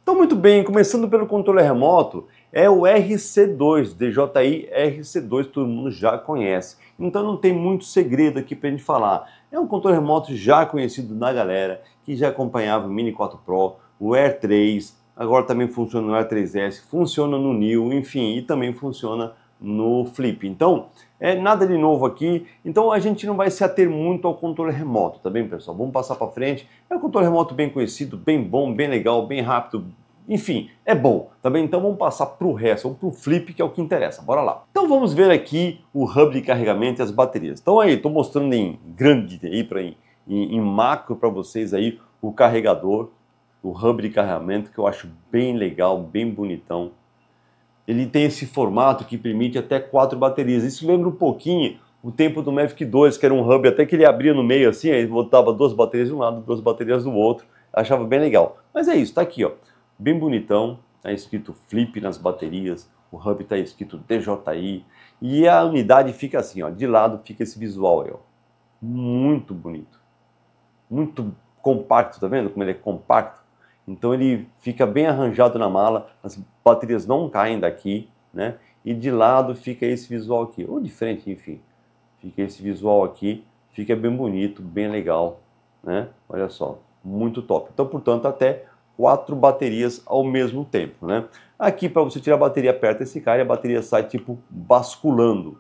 Então, muito bem, começando pelo controle remoto, é o RC2, DJI RC2, todo mundo já conhece. Então não tem muito segredo aqui pra gente falar. É um controle remoto já conhecido da galera, que já acompanhava o Mini 4 Pro, o Air 3, agora também funciona no Air 3S, funciona no Neo, enfim, e também funciona no Flip. Então, nada de novo aqui, então a gente não vai se ater muito ao controle remoto, tá bem, pessoal? Vamos passar para frente. É um controle remoto bem conhecido, bem bom, bem legal, bem rápido, enfim, é bom, tá bem? Então vamos passar para o resto, vamos para o Flip, que é o que interessa, bora lá. Então vamos ver aqui o hub de carregamento e as baterias. Então aí, estou mostrando em grande, aí, em macro para vocês aí, o carregador, o hub de carregamento, que eu acho bem legal, bem bonitão. Ele tem esse formato que permite até 4 baterias. Isso lembra um pouquinho o tempo do Mavic 2, que era um hub até que ele abria no meio assim, aí botava 2 baterias de um lado, 2 baterias do outro. Achava bem legal. Mas é isso, tá aqui, ó. Bem bonitão, tá escrito Flip nas baterias, o hub tá escrito DJI. E a unidade fica assim, ó, de lado fica esse visual aí, ó. Muito bonito. Muito compacto, tá vendo como ele é compacto? Então ele fica bem arranjado na mala, as baterias não caem daqui, né? E de lado fica esse visual aqui, ou de frente, enfim. Fica esse visual aqui, fica bem bonito, bem legal, né? Olha só, muito top. Então, portanto, até 4 baterias ao mesmo tempo, né? Aqui, para você tirar a bateria, aperta esse cara e a bateria sai tipo basculando,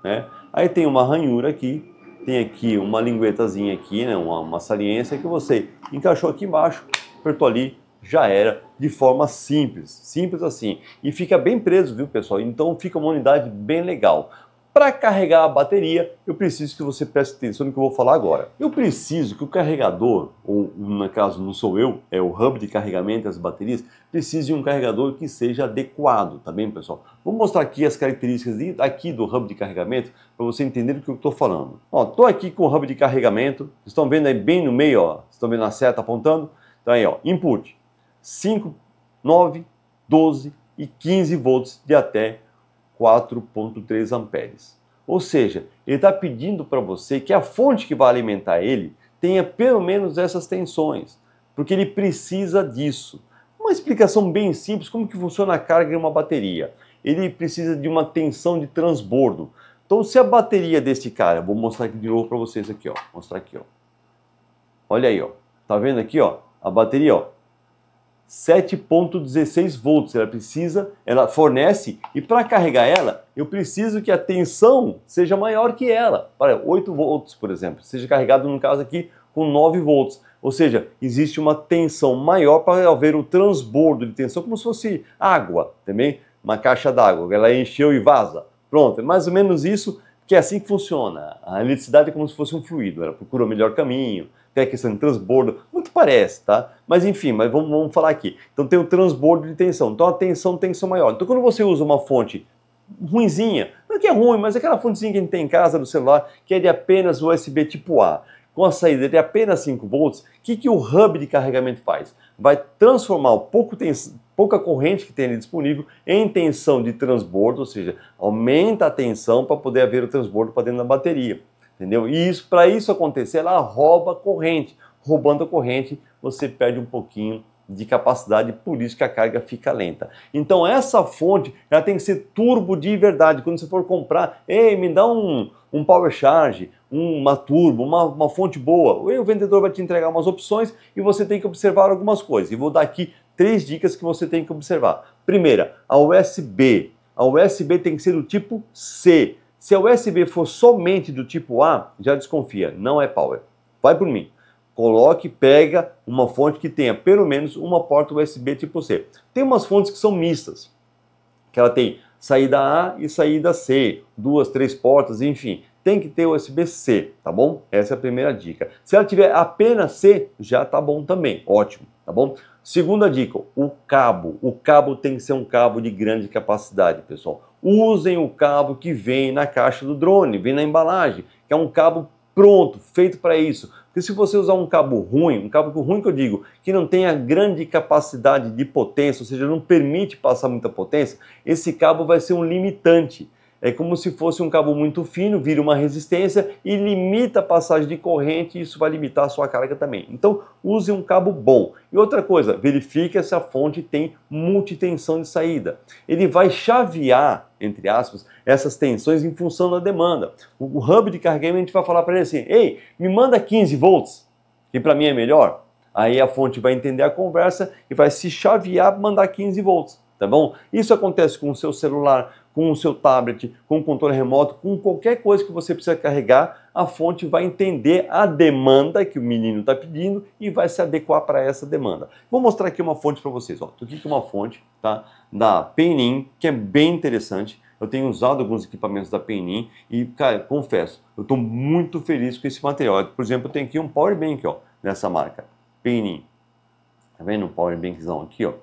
né? Aí tem uma ranhura aqui, tem aqui uma linguetazinha aqui, né? Uma saliência que você encaixou aqui embaixo, apertou ali, já era, de forma simples, simples assim. E fica bem preso, viu, pessoal? Então fica uma unidade bem legal. Para carregar a bateria, eu preciso que você preste atenção no que eu vou falar agora. Eu preciso que o carregador, ou no caso não sou eu, é o hub de carregamento das baterias, precise de um carregador que seja adequado, tá bem, pessoal? Vou mostrar aqui as características aqui do hub de carregamento para você entender do que eu estou falando. Ó, tô aqui com o hub de carregamento, vocês estão vendo aí bem no meio, ó, vocês estão vendo a seta apontando? Então aí, ó, input 5, 9, 12 e 15 volts de até 4,3 amperes. Ou seja, ele está pedindo para você que a fonte que vai alimentar ele tenha pelo menos essas tensões, porque ele precisa disso. Uma explicação bem simples, como que funciona a carga de uma bateria. Ele precisa de uma tensão de transbordo. Então, se a bateria desse cara, vou mostrar aqui de novo para vocês aqui, ó, mostrar aqui, ó. Olha aí, ó. Tá vendo aqui, ó? A bateria, ó, 7,16 volts, ela fornece, e para carregar ela, eu preciso que a tensão seja maior que ela. Olha, 8 volts, por exemplo, seja carregado no caso aqui com 9 volts. Ou seja, existe uma tensão maior para haver o transbordo de tensão, como se fosse água, também, uma caixa d'água, ela encheu e vaza. Pronto, é mais ou menos isso, que é assim que funciona. A eletricidade é como se fosse um fluido, ela procura o melhor caminho, tem a questão de transbordo, muito parece, tá? Mas enfim, vamos falar aqui. Então tem o transbordo de tensão, então a tensão tem que ser maior. Então quando você usa uma fonte ruinzinha, não é que é ruim, mas é aquela fontezinha que a gente tem em casa do celular, que é de apenas USB tipo A, com a saída de apenas 5 volts, o que o hub de carregamento faz? Vai transformar o pouca corrente que tem ali disponível em tensão de transbordo, ou seja, aumenta a tensão para poder haver o transbordo para dentro da bateria. Entendeu? E isso, para isso acontecer, ela rouba a corrente. Roubando a corrente, você perde um pouquinho de capacidade, por isso que a carga fica lenta. Então essa fonte, ela tem que ser turbo de verdade. Quando você for comprar, ei, me dá um power charge, uma turbo, uma fonte boa. O vendedor vai te entregar umas opções e você tem que observar algumas coisas. E vou dar aqui 3 dicas que você tem que observar. Primeira, a USB. A USB tem que ser do tipo C. Se a USB for somente do tipo A, já desconfia, não é power. Vai por mim. Pega uma fonte que tenha pelo menos uma porta USB tipo C. Tem umas fontes que são mistas, que ela tem saída A e saída C, 2, 3 portas, enfim. Tem que ter USB-C, tá bom? Essa é a primeira dica. Se ela tiver apenas C, já tá bom também, ótimo, tá bom? Segunda dica, o cabo. O cabo tem que ser um cabo de grande capacidade, pessoal. Usem o cabo que vem na caixa do drone, vem na embalagem, que é um cabo pronto, feito para isso. Porque se você usar um cabo ruim que eu digo, que não tenha grande capacidade de potência, ou seja, não permite passar muita potência, esse cabo vai ser um limitante. é como se fosse um cabo muito fino, vira uma resistência e limita a passagem de corrente, e isso vai limitar a sua carga também. Então, use um cabo bom. E outra coisa, verifique se a fonte tem multitensão de saída. Ele vai chavear, entre aspas, essas tensões em função da demanda. O hub de carregamento, a gente vai falar para ele assim, ei, me manda 15 volts, que para mim é melhor. Aí a fonte vai entender a conversa e vai se chavear para mandar 15 volts, tá bom? Isso acontece com o seu celular, com o seu tablet, com o controle remoto, com qualquer coisa que você precisa carregar, a fonte vai entender a demanda que o menino está pedindo e vai se adequar para essa demanda. Vou mostrar aqui uma fonte para vocês. Ó. Aqui é uma fonte, tá, da Penin, que é bem interessante. Eu tenho usado alguns equipamentos da Penin e, cara, confesso, eu estou muito feliz com esse material. Por exemplo, eu tenho aqui um Power Bank, ó, dessa marca, Penin. Tá vendo um Power Bankzão aqui, ó,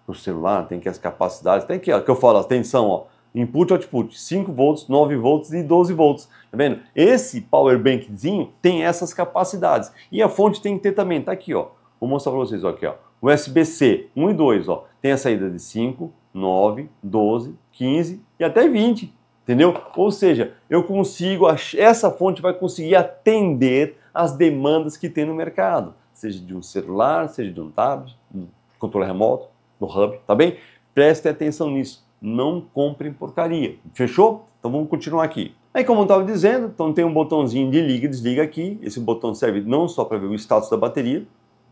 pro celular, tem aqui as capacidades, tem aqui, ó, que eu falo, atenção, ó, input, output, 5 volts, 9 volts e 12 volts, tá vendo? Esse Power Bankzinho tem essas capacidades, e a fonte tem que ter também, tá aqui, ó, vou mostrar para vocês, ó, aqui, ó, USB-C 1 e 2, ó, tem a saída de 5, 9, 12, 15 e até 20, entendeu? Ou seja, eu consigo, essa fonte vai conseguir atender as demandas que tem no mercado, seja de um celular, seja de um tablet, um controle remoto, no hub, tá bem? Prestem atenção nisso, não comprem porcaria, fechou? Então vamos continuar aqui. Aí como eu estava dizendo, então tem um botãozinho de liga e desliga aqui, esse botão serve não só para ver o status da bateria,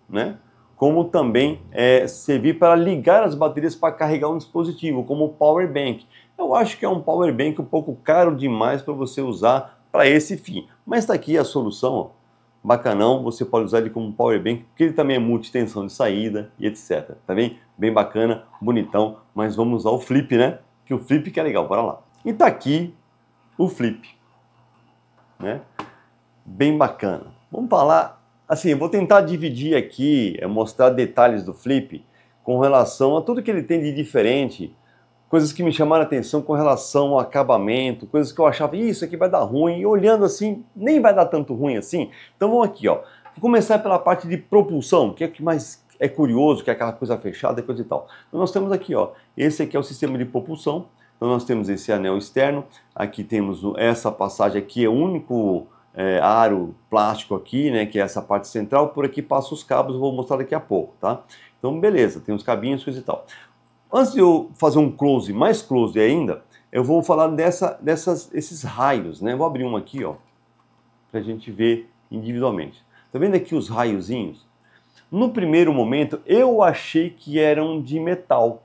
né? Como também servir para ligar as baterias para carregar um dispositivo, como o Power Bank. Eu acho que é um Power Bank um pouco caro demais para você usar para esse fim, mas está aqui a solução, ó. Bacanão, você pode usar ele como Power Bank, porque ele também é multitensão de saída e etc. Tá bem? Bem bacana, bonitão, mas vamos usar o flip, né? Que o flip que é legal, bora lá. E tá aqui o flip, né? Bem bacana. Vamos falar, assim, eu vou tentar dividir aqui, mostrar detalhes do flip com relação a tudo que ele tem de diferente, coisas que me chamaram a atenção com relação ao acabamento, coisas que eu achava, isso aqui vai dar ruim, e olhando assim, nem vai dar tanto ruim assim. Então vamos aqui, ó. Vou começar pela parte de propulsão, que é o que mais é curioso, que é aquela coisa fechada e coisa e tal. Então nós temos aqui, ó, esse aqui é o sistema de propulsão. Então nós temos esse anel externo, aqui temos essa passagem aqui, é o único aro plástico aqui, né, que é essa parte central, por aqui passa os cabos, eu vou mostrar daqui a pouco, tá? Então beleza, tem os cabinhos, coisa e tal. Antes de eu fazer um close, mais close ainda, eu vou falar esses raios, né? Vou abrir um aqui, ó, pra gente ver individualmente. Tá vendo aqui os raiozinhos? No primeiro momento, eu achei que eram de metal.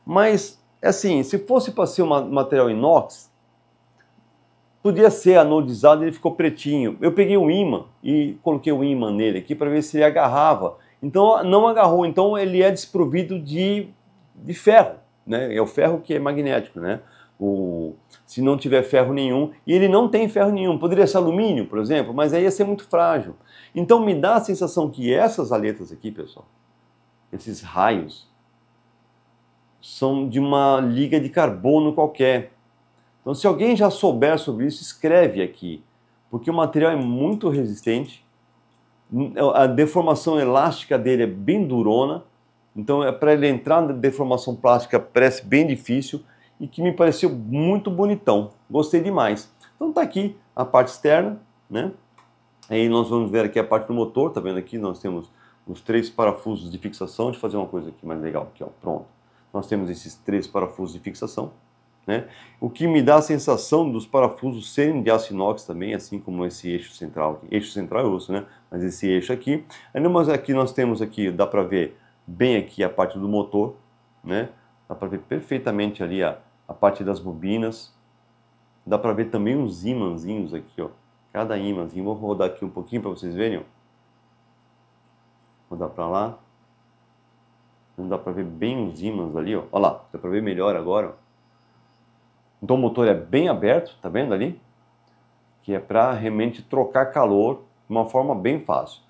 Mas, assim, se fosse para ser um material inox, podia ser anodizado e ele ficou pretinho. Eu peguei um ímã e coloquei o ímã nele aqui para ver se ele agarrava. Então, não agarrou. Então, ele é desprovido de ferro, né? É o ferro que é magnético, né? Se não tiver ferro nenhum, e ele não tem ferro nenhum, poderia ser alumínio, por exemplo, mas aí ia ser muito frágil. Então me dá a sensação que essas aletas aqui, pessoal, esses raios, são de uma liga de carbono qualquer. Então se alguém já souber sobre isso, escreve aqui, porque o material é muito resistente, a deformação elástica dele é bem durona, então para ele entrar na deformação plástica parece bem difícil, e que me pareceu muito bonitão, gostei demais. Então tá aqui a parte externa, né? Aí nós vamos ver aqui a parte do motor, tá vendo aqui? Nós temos os 3 parafusos de fixação. Deixa eu fazer uma coisa aqui mais legal, aqui ó, pronto. Nós temos esses 3 parafusos de fixação, né? O que me dá a sensação dos parafusos serem de aço inox também, assim como esse eixo central aqui. Eixo central é osso, né? Mas esse eixo aqui. Aí aqui nós temos aqui, dá para ver bem aqui a parte do motor, né? Dá para ver perfeitamente ali a parte das bobinas. Dá para ver também uns ímãzinhos aqui, ó. Cada ímãzinho. Vou rodar aqui um pouquinho para vocês verem, ó. Rodar para lá. Não dá para ver bem os ímãs ali, ó. Olha lá, dá para ver melhor agora, ó. Então o motor é bem aberto, tá vendo ali? Que é para realmente trocar calor de uma forma bem fácil.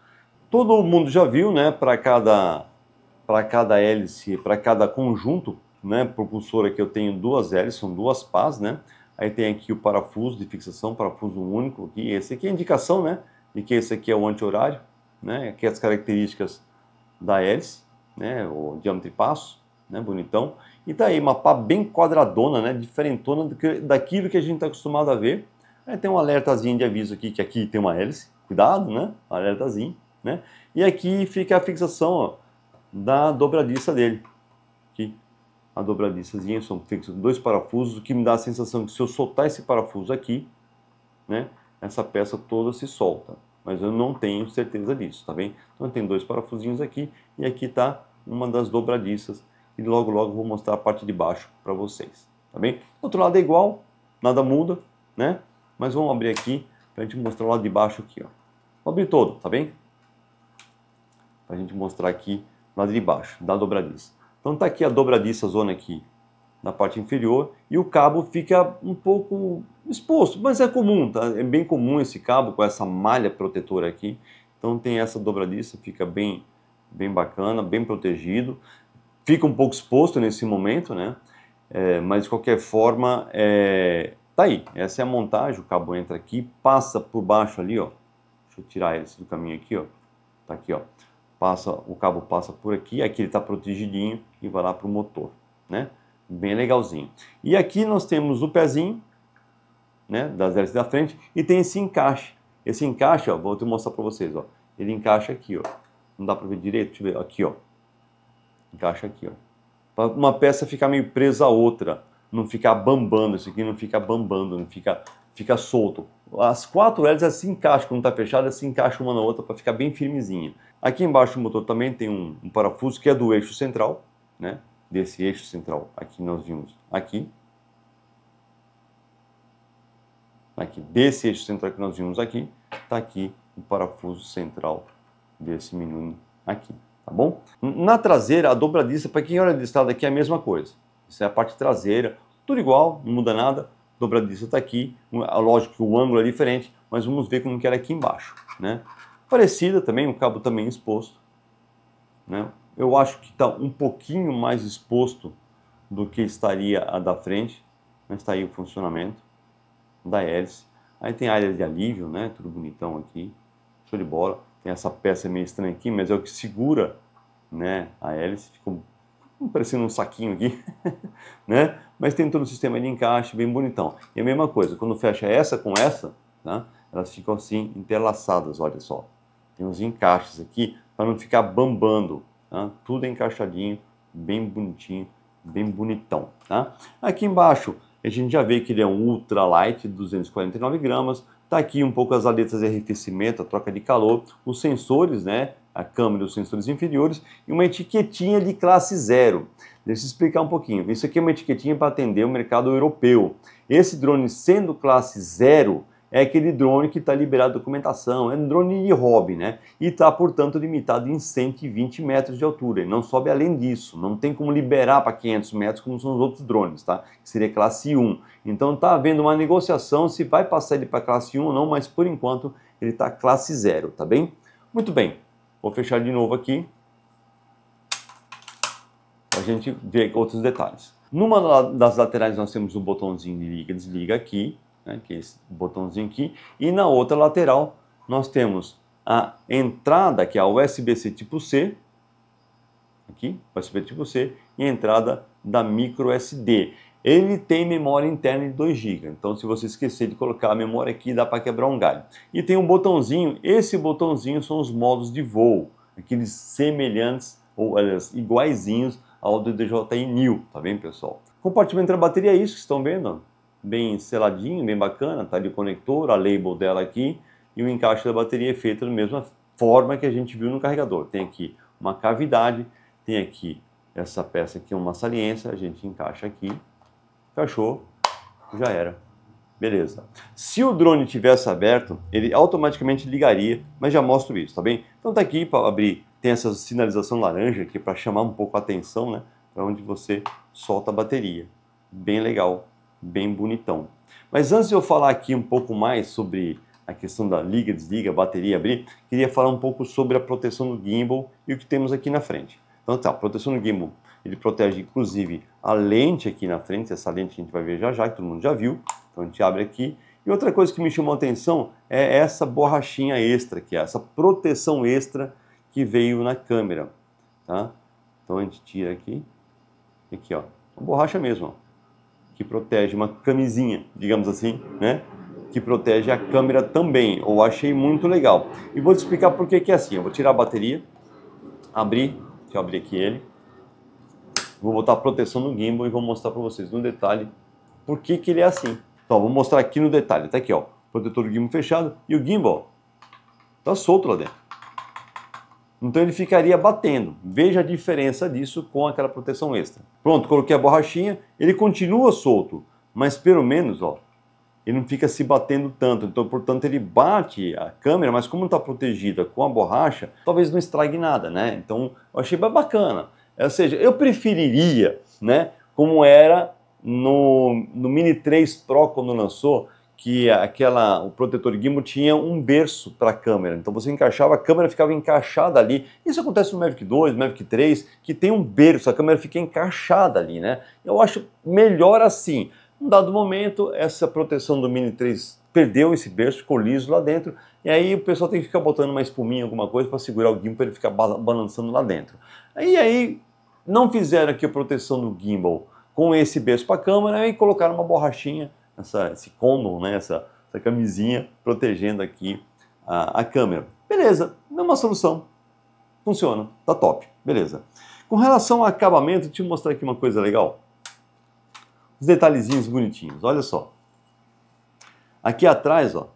Todo mundo já viu, né? Para cada hélice, para cada conjunto, né, propulsor aqui eu tenho 2 hélices, são 2 pás, né? Aí tem aqui o parafuso de fixação, parafuso único aqui. Esse aqui é a indicação, né, de que esse aqui é o anti-horário, né? Aqui as características da hélice, né, o diâmetro e passo, né? Bonitão. E tá aí, uma pá bem quadradona, né? Diferentona daquilo que a gente está acostumado a ver. Aí tem um alertazinho de aviso aqui, que aqui tem uma hélice. Cuidado, né? Alertazinho, né? E aqui fica a fixação, ó, da dobradiça dele. Aqui, a dobradiçazinha, são fixos 2 parafusos, o que me dá a sensação que se eu soltar esse parafuso aqui, né? Essa peça toda se solta. Mas eu não tenho certeza disso, tá bem? Então tem 2 parafusinhos aqui e aqui tá uma das dobradiças. E logo logo eu vou mostrar a parte de baixo para vocês, tá bem? Do outro lado é igual, nada muda, né? Mas vamos abrir aqui para a gente mostrar o lado de baixo aqui, ó. Vou abrir todo, tá bem? Para a gente mostrar aqui o lado de baixo da dobradiça. Então tá aqui a dobradiça zona aqui na parte inferior e o cabo fica um pouco exposto, mas é comum, tá? É bem comum esse cabo com essa malha protetora aqui. Então tem essa dobradiça, fica bem bacana, bem protegido. Fica um pouco exposto nesse momento, né? Mas de qualquer forma, tá aí. Essa é a montagem, o cabo entra aqui, passa por baixo ali, ó. Deixa eu tirar ele do caminho aqui, ó. Tá aqui, ó. O cabo passa por aqui, aqui ele tá protegidinho e vai lá pro motor, né? Bem legalzinho. E aqui nós temos o pezinho, né, das hélices da frente e tem esse encaixe. Esse encaixe, ó, vou te mostrar para vocês, ó. Ele encaixa aqui, ó. Não dá para ver direito, deixa eu ver, aqui, ó. Encaixa aqui, ó. Para uma peça ficar meio presa a outra, não ficar bambando, isso aqui não fica bambando, não fica solto. As 4 hélices se encaixam, quando está fechada, se encaixa uma na outra para ficar bem firmezinha. Aqui embaixo do motor também tem um parafuso que é do eixo central, né? Desse eixo central, aqui nós vimos aqui. Aqui, desse eixo central que nós vimos aqui, está aqui o parafuso central desse menino aqui, tá bom? Na traseira, a dobradiça, para quem olha de estrada aqui, é a mesma coisa. Isso é a parte traseira, tudo igual, não muda nada. A dobradiça está aqui, lógico que o ângulo é diferente, mas vamos ver como que era aqui embaixo, né? Parecida também, o cabo também exposto, né? Eu acho que está um pouquinho mais exposto do que estaria a da frente, mas está aí o funcionamento da hélice. Aí tem a área de alívio, né? Tudo bonitão aqui, show de bola. Tem essa peça meio estranha aqui, mas é o que segura, né, a hélice. Ficou parecendo um saquinho aqui, né? Mas tem todo o sistema de encaixe bem bonitão. E a mesma coisa, quando fecha essa com essa, né, elas ficam assim interlaçadas, olha só. Tem uns encaixes aqui para não ficar bambando, tá? Tudo encaixadinho, bem bonitinho, bem bonitão, tá? Aqui embaixo a gente já vê que ele é um ultralight, 249 gramas. Tá aqui um pouco as aletas de arrefecimento, a troca de calor, os sensores, né? A câmera e os sensores inferiores e uma etiquetinha de classe 0. Deixa eu explicar um pouquinho. Isso aqui é uma etiquetinha para atender o mercado europeu. Esse drone sendo classe 0 é aquele drone que está liberado de documentação, é um drone de hobby, né? E está, portanto, limitado em 120 metros de altura. E não sobe além disso. Não tem como liberar para 500 metros como são os outros drones, tá? Que seria classe 1. Então está havendo uma negociação se vai passar ele para classe 1 ou não, mas por enquanto ele está classe 0, tá bem? Muito bem. Vou fechar de novo aqui para a gente ver outros detalhes. Numa das laterais nós temos o botãozinho de liga e desliga aqui, né, que é esse botãozinho aqui, e na outra lateral nós temos a entrada, que é a USB-C tipo C, aqui, USB tipo C, e a entrada da micro SD. Ele tem memória interna de 2 GB, então se você esquecer de colocar a memória aqui, dá para quebrar um galho. E tem um botãozinho, esse botãozinho são os modos de voo, aqueles semelhantes, ou aliás, iguaizinhos ao do DJI New, tá bem, pessoal? Compartimento da bateria é isso que estão vendo, bem seladinho, bem bacana, tá ali o conector, a label dela aqui, e o encaixe da bateria é feito da mesma forma que a gente viu no carregador. Tem aqui uma cavidade, tem aqui essa peça aqui, uma saliência, a gente encaixa aqui, encaixou, já era. Beleza. Se o drone tivesse aberto, ele automaticamente ligaria, mas já mostro isso, tá bem? Então tá aqui para abrir, tem essa sinalização laranja aqui para chamar um pouco a atenção, né? Para onde você solta a bateria. Bem legal, bem bonitão. Mas antes de eu falar aqui um pouco mais sobre a questão da liga, desliga, bateria, abrir, queria falar um pouco sobre a proteção do gimbal e o que temos aqui na frente. Então tá, a proteção do gimbal, ele protege inclusive a lente aqui na frente, essa lente que a gente vai ver já já, que todo mundo já viu. Então a gente abre aqui. E outra coisa que me chamou a atenção é essa borrachinha extra, que é essa proteção extra que veio na câmera, tá? Então a gente tira aqui, Aqui, ó, uma borracha mesmo, ó, que protege, uma camisinha, digamos assim, né? Que protege a câmera também. Eu achei muito legal. E vou te explicar por que é assim. Eu vou tirar a bateria, abrir, deixa eu abrir aqui ele. Vou botar a proteção no gimbal e vou mostrar para vocês no detalhe por que ele é assim. Então, vou mostrar aqui no detalhe. Tá aqui, ó, protetor do gimbal fechado e o gimbal tá solto lá dentro. Então ele ficaria batendo. Veja a diferença disso com aquela proteção extra. Pronto, coloquei a borrachinha, ele continua solto, mas pelo menos, ó, ele não fica se batendo tanto. Então, portanto, ele bate a câmera, mas como não está protegida com a borracha, talvez não estrague nada, né? Então, eu achei bem bacana. Ou seja, eu preferiria, né, como era no Mini 3 Pro quando lançou, que o protetor gimbal tinha um berço para a câmera. Então você encaixava, a câmera ficava encaixada ali. Isso acontece no Mavic 2, Mavic 3, que tem um berço, a câmera fica encaixada ali, né? Eu acho melhor assim. Num dado momento, essa proteção do Mini 3 perdeu esse berço, ficou liso lá dentro, e aí o pessoal tem que ficar botando uma espuminha, alguma coisa, para segurar o gimbal, para ele ficar balançando lá dentro. Aí não fizeram aqui a proteção do gimbal com esse berço para a câmera, e colocaram uma borrachinha, esse condom, né, essa camisinha protegendo aqui a câmera. Beleza, é uma solução. Funciona, tá top, beleza. Com relação ao acabamento, deixa eu mostrar aqui uma coisa legal. Os detalhezinhos bonitinhos, olha só. Aqui atrás, ó,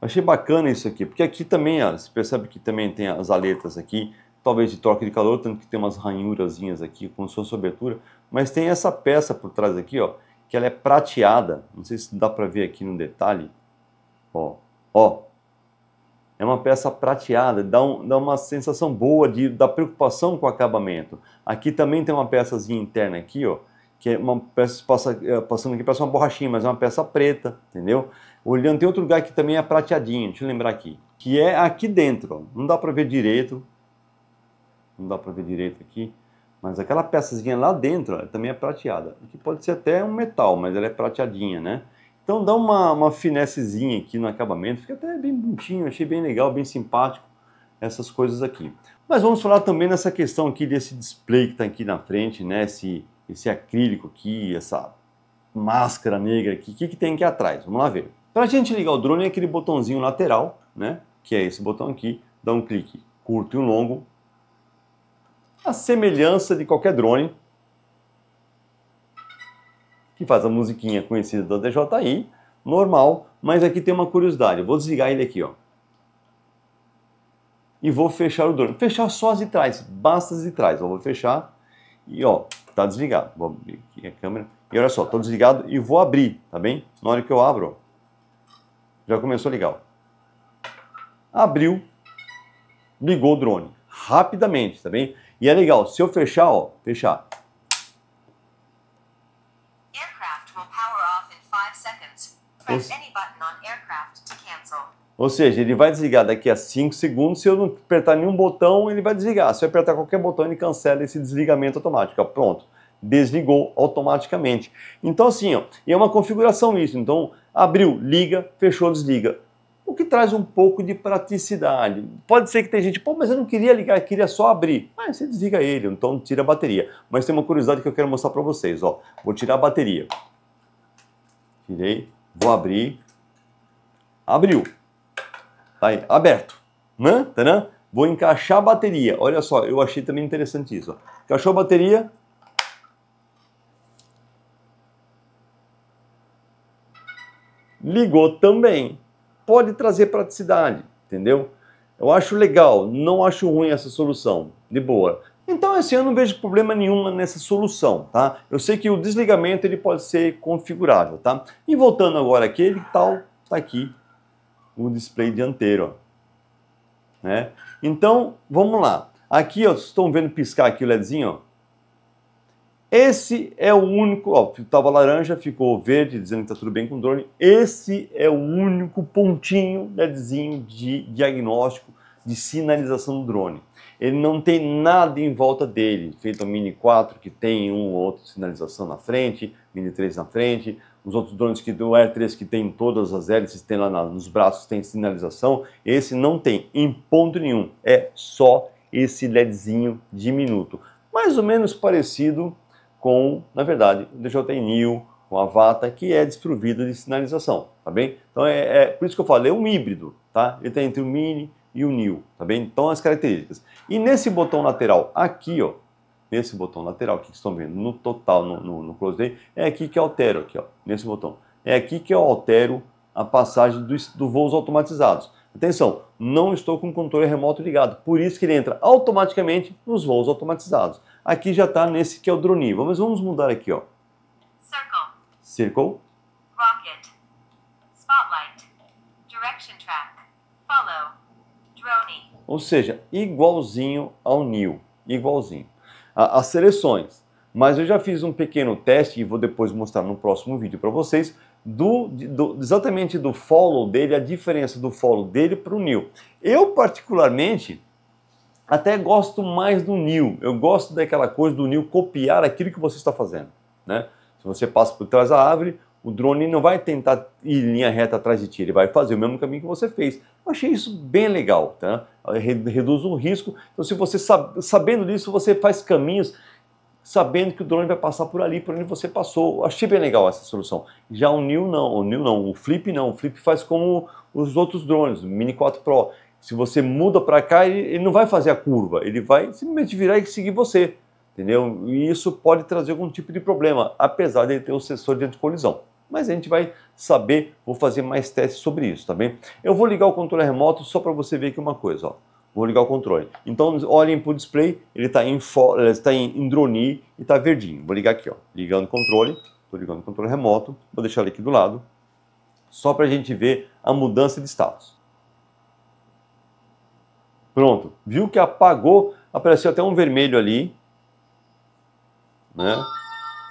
achei bacana isso aqui, porque aqui também, ó, você percebe que também tem as aletas aqui, talvez de troca de calor, tanto que tem umas ranhurazinhas aqui, como se fosse abertura, mas tem essa peça por trás aqui, ó, que ela é prateada, não sei se dá para ver aqui no detalhe, ó, é uma peça prateada, dá uma sensação boa da preocupação com o acabamento. Aqui também tem uma peçazinha interna aqui, ó, que é uma peça passando aqui, parece uma borrachinha, mas é uma peça preta, entendeu? Olhando, tem outro lugar que também é prateadinho, deixa eu lembrar aqui, que é aqui dentro, ó, não dá para ver direito, aqui, mas aquela peçazinha lá dentro, ó, também é prateada. Aqui pode ser até um metal, mas ela é prateadinha, né? Então dá uma finessezinha aqui no acabamento, fica até bem bonitinho, achei bem legal, bem simpático, essas coisas aqui. Mas vamos falar também nessa questão aqui desse display que está aqui na frente, né? Esse acrílico aqui, essa máscara negra aqui, o que tem aqui atrás? Vamos lá ver. Para a gente ligar o drone é aquele botãozinho lateral, né? Que é esse botão aqui, dá um clique curto e um longo. A semelhança de qualquer drone, que faz a musiquinha conhecida da DJI, normal, mas aqui tem uma curiosidade, eu vou desligar ele aqui, ó. E vou fechar o drone, fechar só as de trás, basta as de trás, eu vou fechar e ó, tá desligado, vou abrir aqui a câmera, e olha só, tô desligado e vou abrir, tá bem? Na hora que eu abro, ó, já começou a ligar, ó. Abriu, ligou o drone, rapidamente, tá bem? E é legal, se eu fechar, ó, fechar. Ou seja, ele vai desligar daqui a 5 segundos, se eu não apertar nenhum botão, ele vai desligar. Se eu apertar qualquer botão, ele cancela esse desligamento automático. Ó, pronto, desligou automaticamente. Então assim, ó, e é uma configuração isso. Então, abriu, liga, fechou, desliga. O que traz um pouco de praticidade. Pode ser que tem gente, pô, mas eu não queria ligar, eu queria só abrir. Mas você desliga ele, então tira a bateria. Mas tem uma curiosidade que eu quero mostrar para vocês, ó. Vou tirar a bateria. Tirei, vou abrir. Abriu. Tá aí, aberto. Né? Tadã? Vou encaixar a bateria. Olha só, eu achei também interessante isso. Ó. Encaixou a bateria. Ligou também. Pode trazer praticidade, entendeu? Eu acho legal, não acho ruim essa solução, de boa. Então assim, eu não vejo problema nenhum nessa solução, tá? Eu sei que o desligamento ele pode ser configurável, tá? E voltando agora aqui, ele tá aqui o display dianteiro, ó, né? Então, vamos lá. Aqui, ó, vocês estão vendo piscar aqui o LEDzinho, ó. Esse é o único, ó, estava laranja, ficou verde, dizendo que está tudo bem com o drone. Esse é o único pontinho, LEDzinho de diagnóstico, de sinalização do drone. Ele não tem nada em volta dele, feito a Mini 4, que tem um ou outro sinalização na frente, Mini 3 na frente, os outros drones que do Air 3 que tem todas as hélices, tem lá nos braços, tem sinalização. Esse não tem, em ponto nenhum, é só esse LEDzinho diminuto. mais ou menos parecido com, na verdade, o DJI Neo, com a Avata, que é desprovido de sinalização, tá bem? Então por isso que eu falei, é um híbrido, tá? Ele está entre o Mini e o Neo, tá bem? Então as características. E nesse botão lateral aqui, ó, nesse botão lateral que vocês estão vendo no total, no close day, é aqui que eu altero, aqui, ó, nesse botão. É aqui que eu altero a passagem do voos automatizados. Atenção, não estou com o controle remoto ligado, por isso que ele entra automaticamente nos voos automatizados. Aqui já está nesse que é o drone. Vamos mudar aqui, ó. Circle. Rocket. Spotlight. Direction track. Follow. Drone. Ou seja, igualzinho ao Neo, igualzinho. As seleções. Mas eu já fiz um pequeno teste e vou depois mostrar no próximo vídeo para vocês exatamente do follow dele, a diferença do follow dele para o Neo. Eu particularmente até gosto mais do Neo. Eu gosto daquela coisa do Neo copiar aquilo que você está fazendo, né? Se você passa por trás da árvore, o drone não vai tentar ir em linha reta atrás de ti, ele vai fazer o mesmo caminho que você fez. Eu achei isso bem legal, tá? Reduz o risco. Então, se você sabendo disso, você faz caminhos sabendo que o drone vai passar por ali, por onde você passou. Eu achei bem legal essa solução. Já o Neo não, o Flip não. O Flip faz como os outros drones, o Mini 4 Pro. Se você muda para cá, ele não vai fazer a curva, ele vai simplesmente virar e seguir você. Entendeu? E isso pode trazer algum tipo de problema, apesar de ele ter o sensor de anticolisão. Mas a gente vai saber, vou fazer mais testes sobre isso, tá bem? Eu vou ligar o controle remoto só para você ver aqui uma coisa, ó. Vou ligar o controle. Então, olhem para o display, ele está em drone e está verdinho. Vou ligar aqui, ó. Ligando o controle, estou ligando o controle remoto, vou deixar ele aqui do lado, só para a gente ver a mudança de status. Pronto, viu que apagou, apareceu até um vermelho ali, né?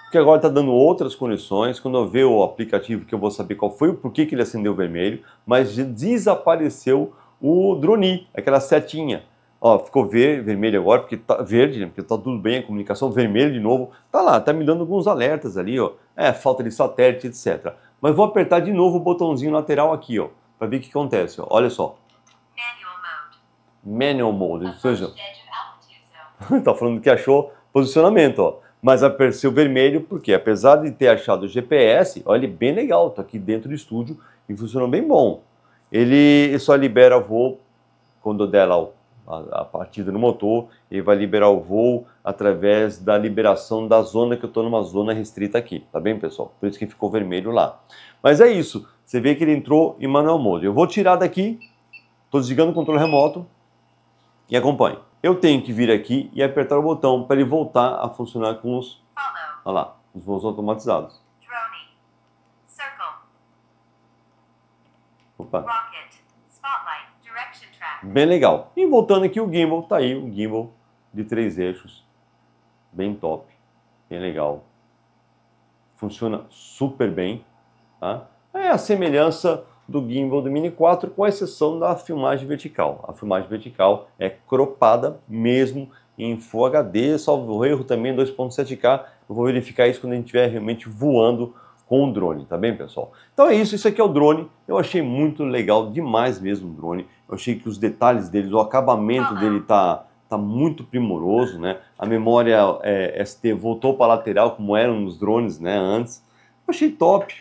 Porque agora está dando outras condições. Quando eu ver o aplicativo, que eu vou saber qual foi, por que ele acendeu vermelho, mas desapareceu o drone, aquela setinha. Ó, ficou vermelho agora, porque tá verde, né? Porque tá tudo bem a comunicação, vermelho de novo. Tá lá, tá me dando alguns alertas ali, ó. Falta de satélite, etc. Mas vou apertar de novo o botãozinho lateral aqui, ó, para ver o que acontece, ó. Olha só. Manual mode. Ou seja, tá falando que achou posicionamento, ó. Mas apareceu vermelho porque, apesar de ter achado o GPS, olha, ele é bem legal, tá aqui dentro do estúdio e funcionou bem bom. Ele só libera voo quando der lá a partida no motor, ele vai liberar o voo através da liberação da zona, que eu estou numa zona restrita aqui, tá bem, pessoal? Por isso que ficou vermelho lá. Mas é isso, você vê que ele entrou em manual mode. Eu vou tirar daqui, estou desligando o controle remoto e acompanhe. Eu tenho que vir aqui e apertar o botão para ele voltar a funcionar com os, olha lá, os voos automatizados. Drone. Circle. Opa. Rocket. Spotlight. Direction track. Bem legal. E voltando aqui o gimbal, tá aí o gimbal de 3 eixos, bem top, bem legal. Funciona super bem, tá? É a semelhança do gimbal do Mini 4, com exceção da filmagem vertical. A filmagem vertical é cropada mesmo em Full HD, salvo erro também 2.7K. Eu vou verificar isso quando a gente estiver realmente voando com o drone, tá bem, pessoal? Então é isso, esse aqui é o drone. Eu achei muito legal, demais mesmo o drone. Eu achei que os detalhes dele, o acabamento dele tá muito primoroso, né? A memória ST voltou para a lateral, como eram os drones, né, antes. Eu achei top.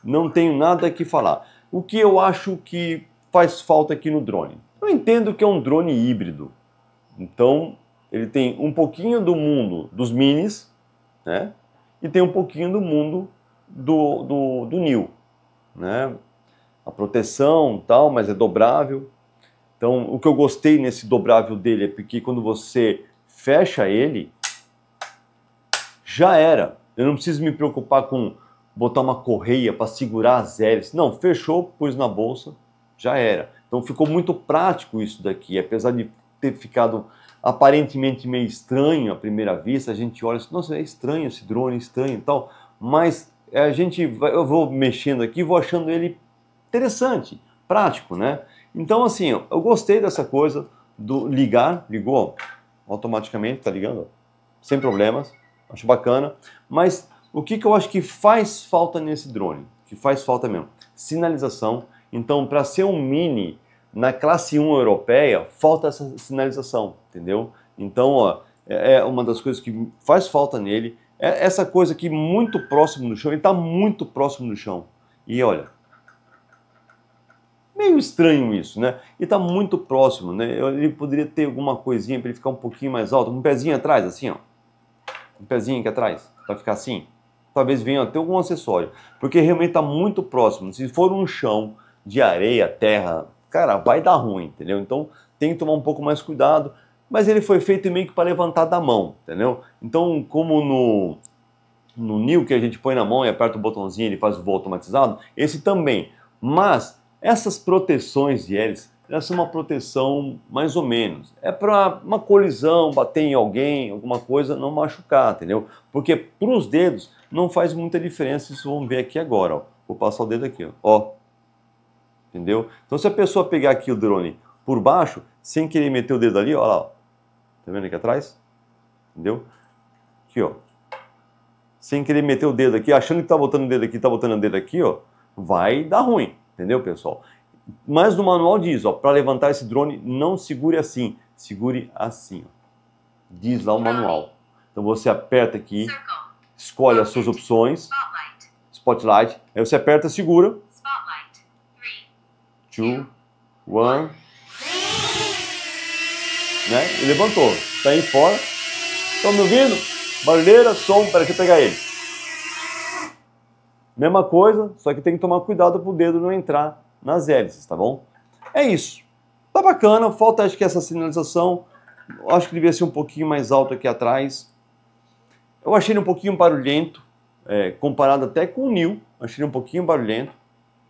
Não tenho nada que falar. O que eu acho que faz falta aqui no drone? Eu entendo que é um drone híbrido. Então, ele tem um pouquinho do mundo dos minis, né? E tem um pouquinho do mundo do Neo, né? A proteção e tal, mas é dobrável. Então, o que eu gostei nesse dobrável dele é porque quando você fecha ele, já era. Eu não preciso me preocupar com botar uma correia para segurar as hélices. Não, fechou, pus na bolsa, já era. Então ficou muito prático isso daqui, apesar de ter ficado aparentemente meio estranho à primeira vista. A gente olha assim, nossa, é estranho esse drone, estranho e tal, mas eu vou mexendo aqui, vou achando ele interessante, prático, né? Então assim, eu gostei dessa coisa do ligou automaticamente, tá ligando, sem problemas, acho bacana, mas o que eu acho que faz falta nesse drone, que faz falta mesmo? Sinalização. Então, para ser um Mini na classe 1 europeia, falta essa sinalização, entendeu? Então, ó, é uma das coisas que faz falta nele. É essa coisa aqui muito próximo do chão, ele está muito próximo do chão. E olha, meio estranho isso, né? E está muito próximo, né? Ele poderia ter alguma coisinha para ele ficar um pouquinho mais alto, um pezinho atrás, assim, ó. Um pezinho aqui atrás, para ficar assim. Talvez venha até algum acessório, porque realmente está muito próximo. Se for um chão de areia, terra, cara, vai dar ruim, entendeu? Então tem que tomar um pouco mais cuidado. Mas ele foi feito meio que para levantar da mão, entendeu? Então, como no New que a gente põe na mão e aperta o botãozinho e ele faz o voo automatizado, esse também. Mas essas proteções de hélice, elas são uma proteção mais ou menos. É para uma colisão, bater em alguém, alguma coisa, não machucar, entendeu? Porque para os dedos não faz muita diferença, isso vamos ver aqui agora, ó. Vou passar o dedo aqui, ó. Entendeu? Então se a pessoa pegar aqui o drone por baixo, sem querer meter o dedo ali, ó lá, ó. Tá vendo aqui atrás? Entendeu? Aqui, ó. Sem querer meter o dedo aqui, achando que tá botando o dedo aqui, tá botando o dedo aqui, ó. Vai dar ruim, entendeu, pessoal? Mas no manual diz, ó, para levantar esse drone, não segure assim. Segure assim, ó. Diz lá o manual. Então você aperta aqui, escolhe as suas opções. Spotlight. Aí você aperta, segura. Spotlight. 2, 1... Né? E levantou. Tá aí fora. Estão me ouvindo? Barulheira, som, para que pegar ele. Mesma coisa, só que tem que tomar cuidado para o dedo não entrar nas hélices, tá bom? É isso. Tá bacana, falta acho que essa sinalização. Acho que devia ser um pouquinho mais alto aqui atrás. Eu achei ele um pouquinho barulhento, comparado até com o New. Achei ele um pouquinho barulhento.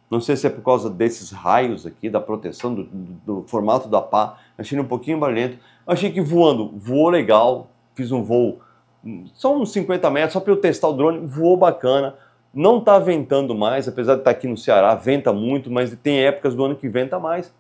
Não sei se é por causa desses raios aqui, da proteção, do formato da pá. Achei ele um pouquinho barulhento. Achei que voou legal. Fiz um voo, só uns 50 metros, só para eu testar o drone. Voou bacana. Não está ventando mais, apesar de estar aqui no Ceará, venta muito, mas tem épocas do ano que venta mais.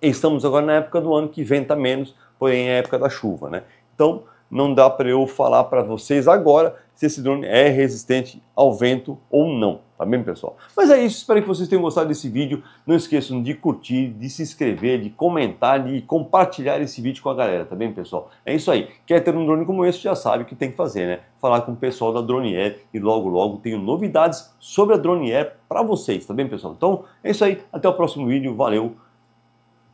Estamos agora na época do ano que venta menos, porém é a época da chuva, né? Então, não dá para eu falar para vocês agora se esse drone é resistente ao vento ou não, tá bem, pessoal? Mas é isso, espero que vocês tenham gostado desse vídeo. Não esqueçam de curtir, de se inscrever, de comentar, de compartilhar esse vídeo com a galera, tá bem, pessoal? É isso aí. Quer ter um drone como esse, já sabe o que tem que fazer, né? Falar com o pessoal da Drone Air e logo, logo tenho novidades sobre a Drone Air para vocês, tá bem, pessoal? Então, é isso aí. Até o próximo vídeo. Valeu.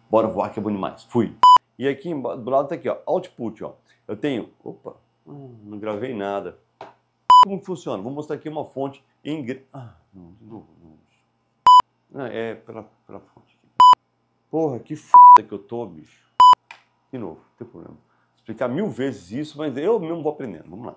Bora voar que é bom demais. Fui. E aqui do lado tá aqui, ó, Output, ó. Eu tenho... Opa, não gravei nada. Como que funciona? Vou mostrar aqui uma fonte em... não, de novo. Não. É pela fonte. Porra, que f*** que eu tô, bicho. De novo, não tem problema. Vou explicar 1000 vezes isso, mas eu mesmo vou aprendendo. Vamos lá.